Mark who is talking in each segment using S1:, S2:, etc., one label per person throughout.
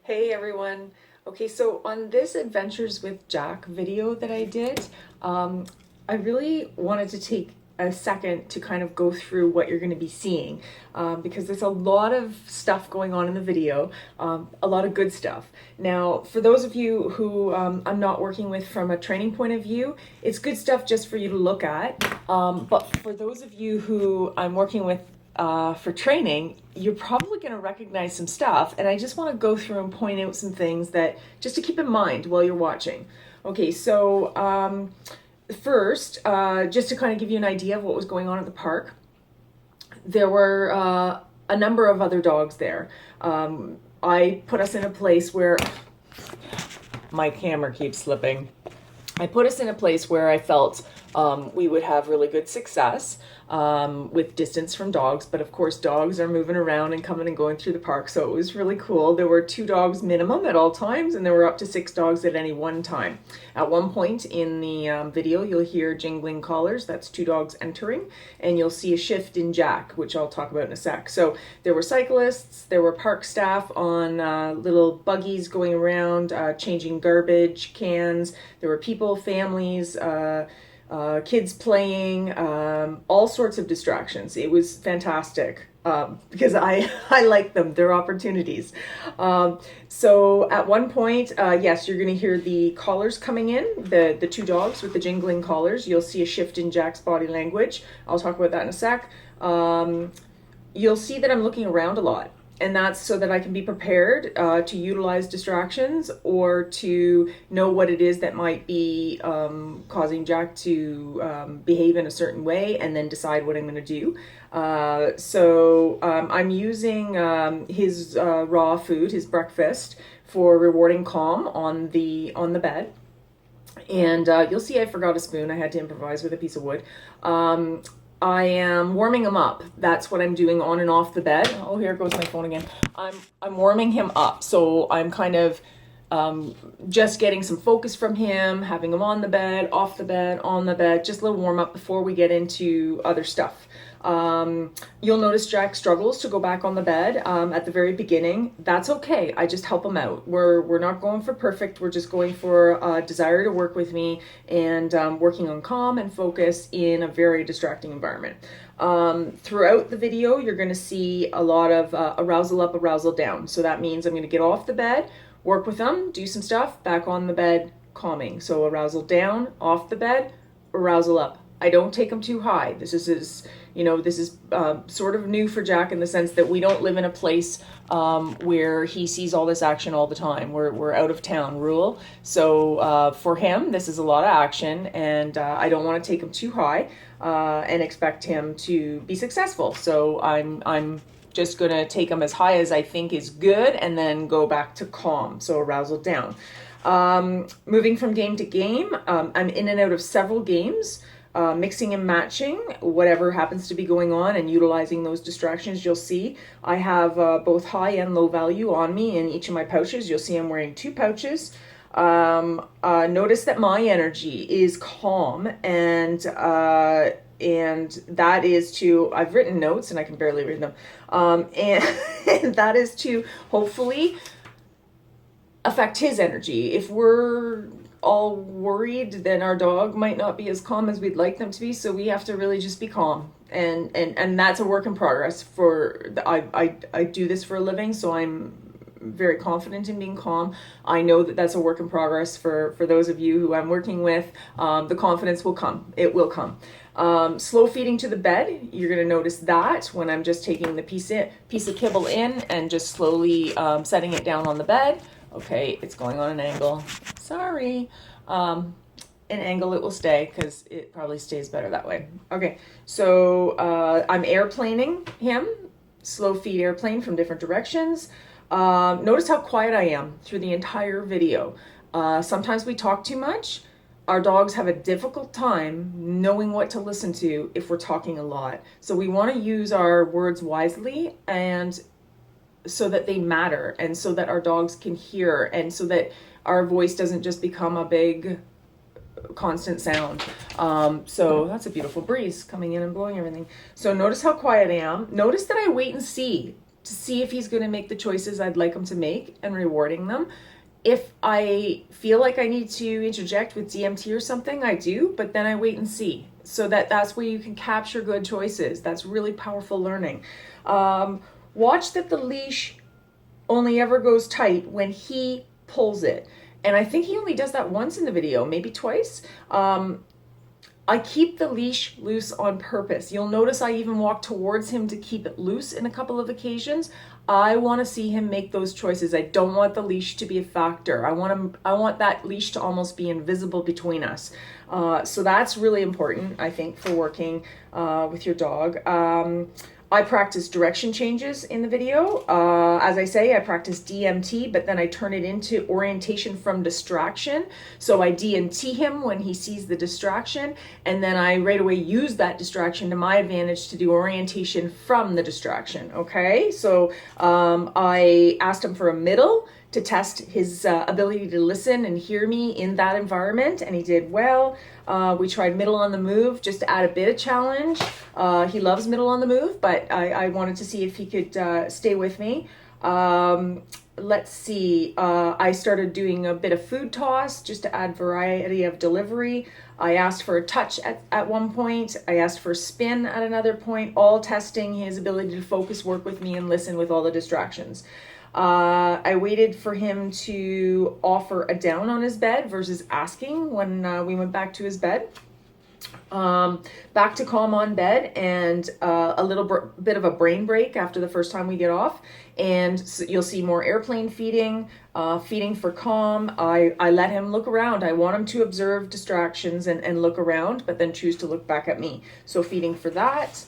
S1: Hey everyone. Okay, so on this Adventures with Jack video that I did, I really wanted to take a second to kind of go through what you're going to be seeing because there's a lot of stuff going on in the video, a lot of good stuff. Now, for those of you who I'm not working with from a training point of view, it's good stuff just for you to look at. But for those of you who I'm working with for training, you're probably going to recognize some stuff. And I just want to go through and point out some things that just to keep in mind while you're watching. Okay, so first, just to kind of give you an idea of what was going on at the park, there were a number of other dogs there. I put us in a place where my camera keeps slipping. I put us in a place where I felt we would have really good success with distance from dogs. But of course, dogs are moving around and coming and going through the park. So it was really cool. There were 2 dogs minimum at all times, and there were up to 6 dogs at any one time. At one point in the video, you'll hear jingling collars. That's 2 dogs entering. And you'll see a shift in Jack, which I'll talk about in a sec. So there were cyclists, there were park staff on little buggies going around, changing garbage cans. There were people, families, kids playing, all sorts of distractions. It was fantastic because I like them. They're opportunities. So at one point, yes, you're going to hear the collars coming in, the 2 dogs with the jingling collars. You'll see a shift in Jack's body language. I'll talk about that in a sec. You'll see that I'm looking around a lot. And that's so that I can be prepared to utilize distractions or to know what it is that might be causing Jack to behave in a certain way and then decide what I'm going to do. So I'm using his raw food, his breakfast, for rewarding calm on the bed. And you'll see I forgot a spoon. I had to improvise with a piece of wood. I am warming him up. That's what I'm doing on and off the bed. Oh, here goes my phone again. I'm warming him up. So I'm kind of just getting some focus from him, having him on the bed, off the bed, on the bed, just a little warm up before we get into other stuff. You'll notice Jack struggles to go back on the bed at the very beginning. That's okay. I just help him out. We're not going for perfect. We're just going for a desire to work with me and working on calm and focus in a very distracting environment. Throughout the video, you're going to see a lot of arousal up, arousal down. So that means I'm going to get off the bed, work with them, do some stuff, back on the bed, calming. So arousal down, off the bed, arousal up. I don't take them too high. This is sort of new for Jack in the sense that we don't live in a place where he sees all this action all the time. We're out of town rule. So for him, this is a lot of action, and I don't want to take him too high and expect him to be successful. So I'm just going to take him as high as I think is good and then go back to calm. So arousal down. Moving from game to game, I'm in and out of several games. Mixing and matching whatever happens to be going on and utilizing those distractions. You'll see I have both high and low value on me in each of my pouches. You'll see I'm wearing 2 pouches. Notice that my energy is calm, and that is to, I've written notes and I can barely read them, and that is to hopefully affect his energy. If we're all worried, then our dog might not be as calm as we'd like them to be. So we have to really just be calm, and that's a work in progress. I do this for a living, so I'm very confident in being calm. I know that that's a work in progress for those of you who I'm working with. The confidence will come. It will come. Slow feeding to the bed. You're going to notice that when I'm just taking the piece of kibble in and just slowly setting it down on the bed. Okay, it's going on an angle. Sorry. An angle it will stay because it probably stays better that way. Okay, so I'm airplaning him. Slow feed airplane from different directions. Notice how quiet I am through the entire video. Sometimes we talk too much. Our dogs have a difficult time knowing what to listen to if we're talking a lot. So we want to use our words wisely and so that they matter and so that our dogs can hear and so that our voice doesn't just become a big constant sound. So that's a beautiful breeze coming in and blowing everything. So notice how quiet I am. Notice that I wait and see to see if he's going to make the choices I'd like him to make and rewarding them. If I feel like I need to interject with DMT or something, I do, but then I wait and see. So that's where you can capture good choices. That's really powerful learning. Watch that the leash only ever goes tight when he pulls it. And I think he only does that once in the video, maybe twice. I keep the leash loose on purpose. You'll notice I even walk towards him to keep it loose in a couple of occasions. I want to see him make those choices. I don't want the leash to be a factor. I want that leash to almost be invisible between us. So that's really important, I think, for working with your dog. I practice direction changes in the video. As I say, I practice DMT, but then I turn it into orientation from distraction. So I DMT him when he sees the distraction, and then I right away use that distraction to my advantage to do orientation from the distraction, okay? So I asked him for a middle to test his ability to listen and hear me in that environment, and he did well. We tried middle on the move just to add a bit of challenge. He loves middle on the move, but I wanted to see if he could stay with me. Let's see, I started doing a bit of food toss just to add variety of delivery. I asked for a touch at one point. I asked for a spin at another point, all testing his ability to focus, work with me, and listen with all the distractions. I waited for him to offer a down on his bed versus asking when we went back to his bed. Back to calm on bed, and a little bit of a brain break after the first time we get off. And so you'll see more airplane feeding, feeding for calm. I let him look around. I want him to observe distractions and look around, but then choose to look back at me. So feeding for that.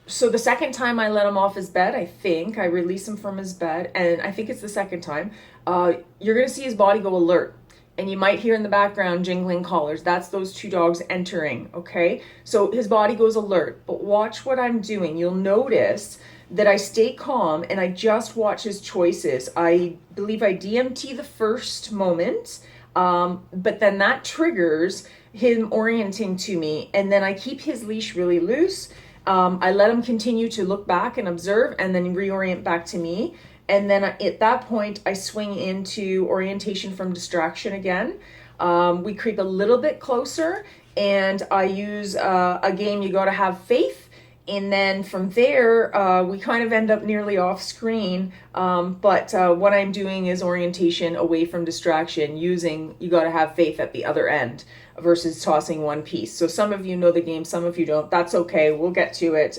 S1: So the second time I let him off his bed, I think, I release him from his bed, and I think it's the second time, you're going to see his body go alert. And you might hear in the background jingling collars. That's those two dogs entering, okay? So his body goes alert, but watch what I'm doing. You'll notice that I stay calm and I just watch his choices. I believe I DMT the first moment, but then that triggers him orienting to me, and then I keep his leash really loose. I let him continue to look back and observe and then reorient back to me. And then at that point, I swing into orientation from distraction again. We creep a little bit closer, and I use a game, You Gotta Have Faith. And then from there, we kind of end up nearly off screen. But what I'm doing is orientation away from distraction, using You Gotta Have Faith at the other end versus tossing one piece. So some of you know the game, some of you don't. That's okay. We'll get to it.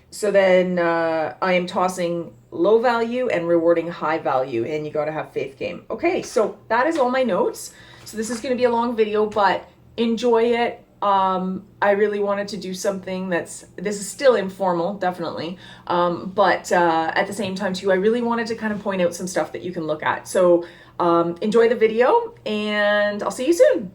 S1: So then I am tossing low value and rewarding high value, and You Gotta Have Faith game. Okay, so that is all my notes. So this is going to be a long video, but enjoy it. I really wanted to do something this is still informal, definitely. But at the same time too, I really wanted to kind of point out some stuff that you can look at. So enjoy the video, and I'll see you soon.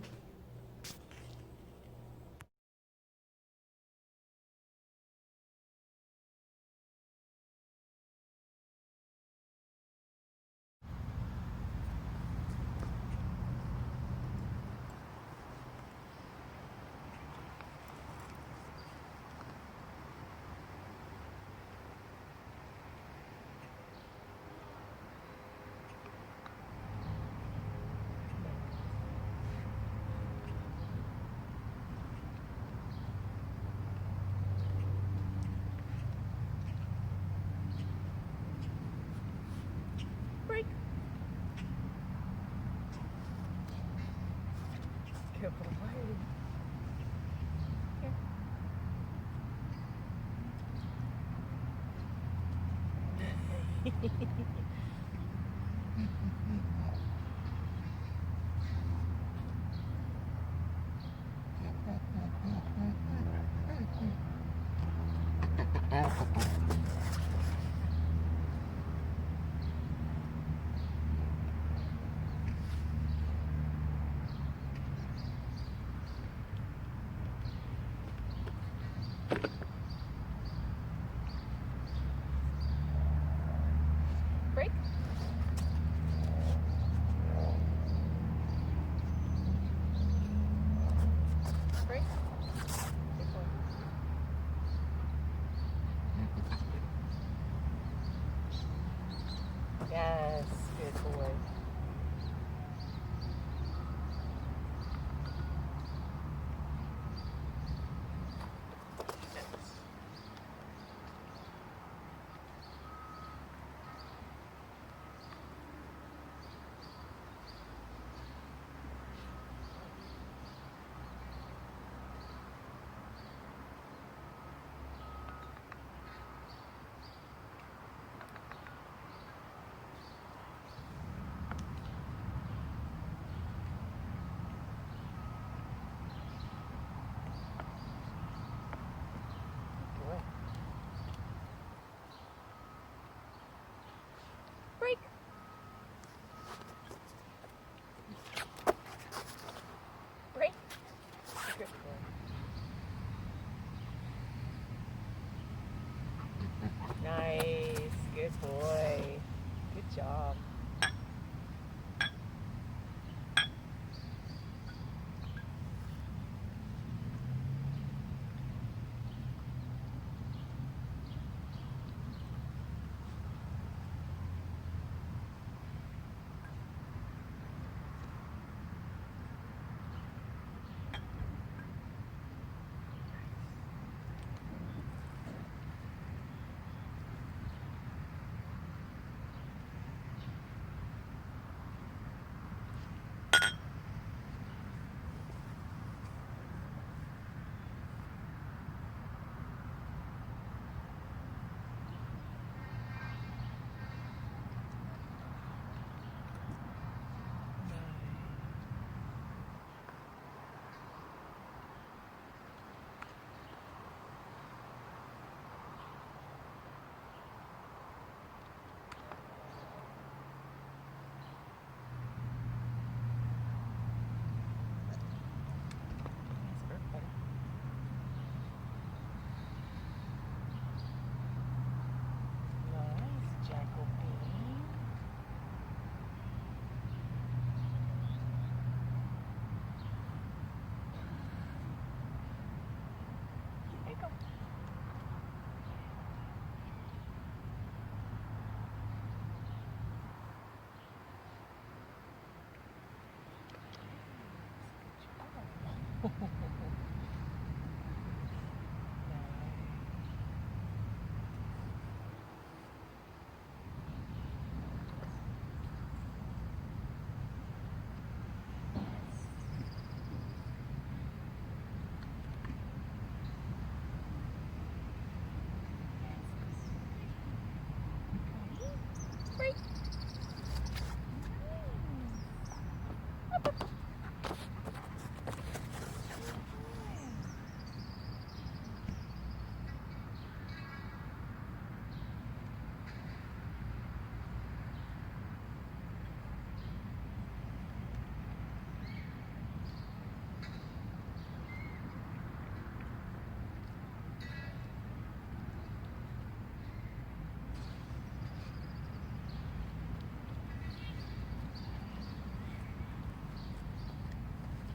S1: Break. Careful. Break. Yes, good boy. Break. Break. Good boy. Nice. Good boy. Good job. Break.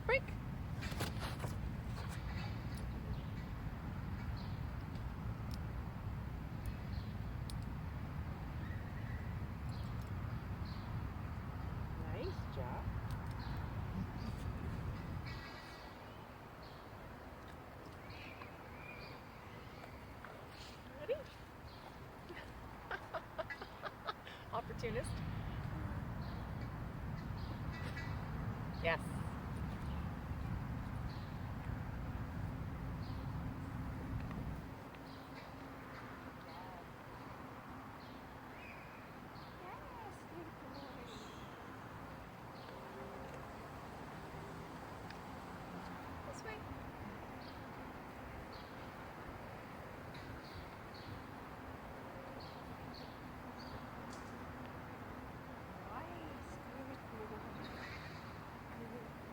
S1: Break. Nice job. Ready? Opportunist. Yes. This way. Nice.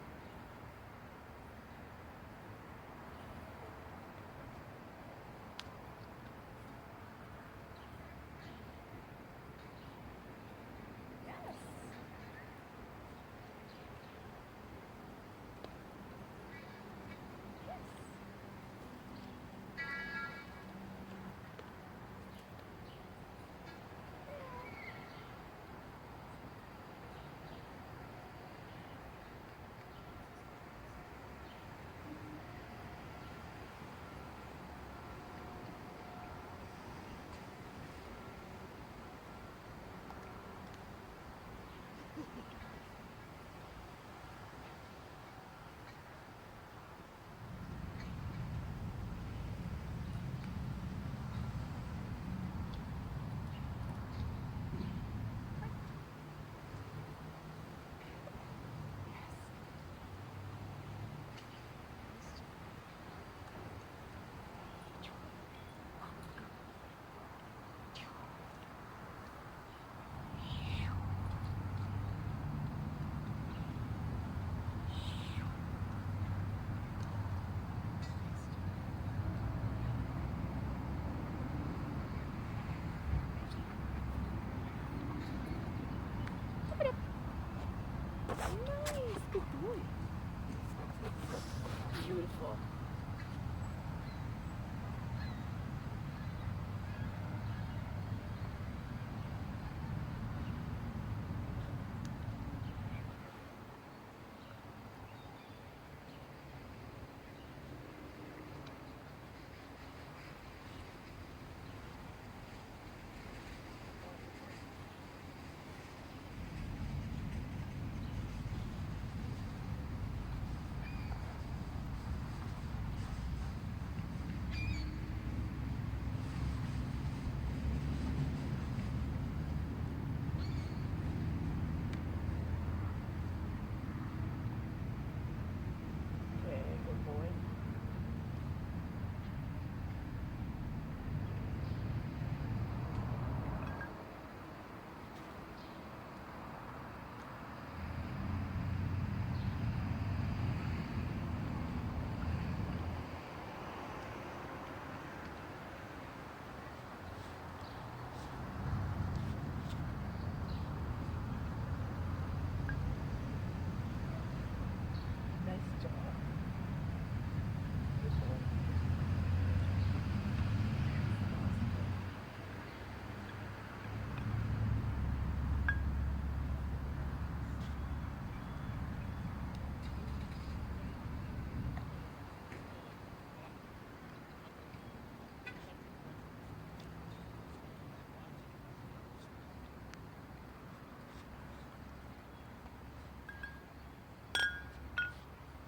S1: Good boy. Beautiful.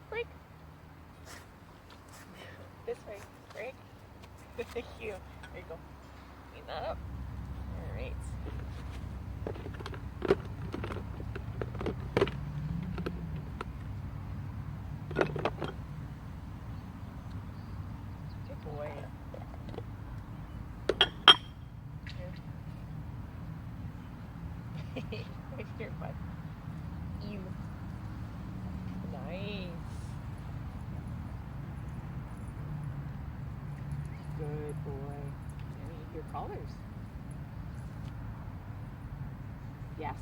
S1: Break. This way. Break. Thank you. There you go. Clean that up. All right. Good boy. Right here, bud. Ew. Nice. Good boy. Let me eat your collars. Yes.